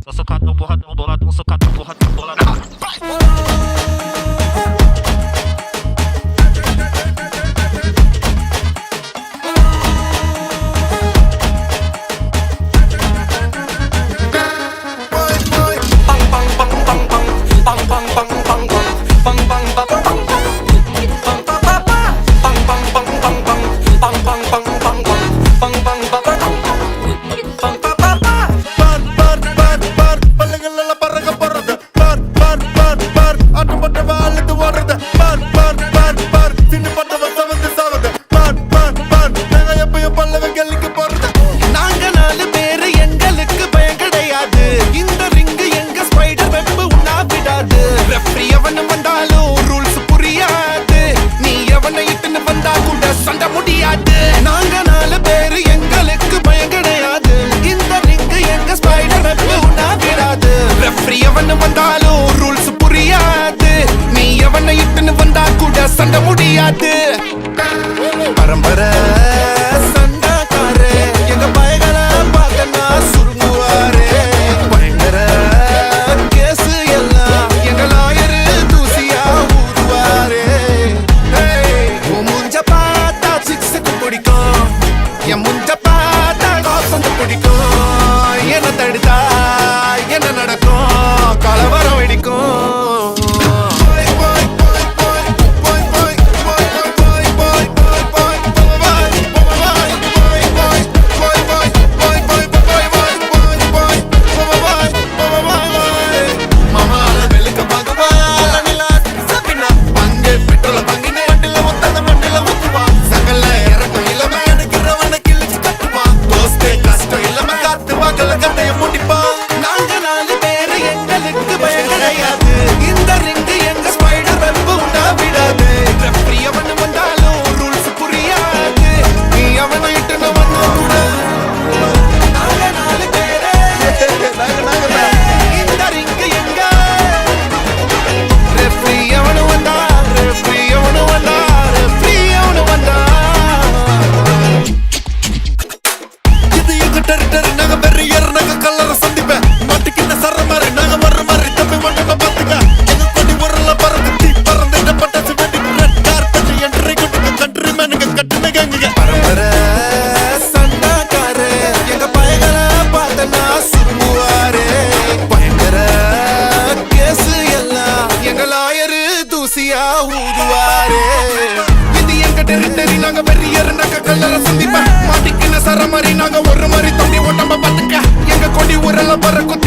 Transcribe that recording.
Tô socadão, porradão, boladão, socadão, porradão, boladão. சண்ட முடியாது பரம்பரை சண்டக்காரே எங்க பயங்களை பார்க்கனா சுருங்குவாரே பயங்கர கேசு எல்லாம் எங்க லாயரு தூசியா ஊதுவாரே முஞ்ச பார்த்தா சிக்ஸுக்கு பிடிக்கும் என் முஞ்ச பார்த்தா காசந்து பிடிக்கும் என்ன தடுத்தா என்ன நடக்கும் கலவரம் வெடிக்கும் ஊதுவாரே இது எங்க டெரிட்டரி நாங்க வெறியர் நாங்க கல்லற சந்திப்ப மாட்டிக்கின சர மாதிரி நாங்க ஒரு மாதிரி தொண்டி ஓட்டம்ப பாத்துக்க எங்க கொடி உரல பறக்கும்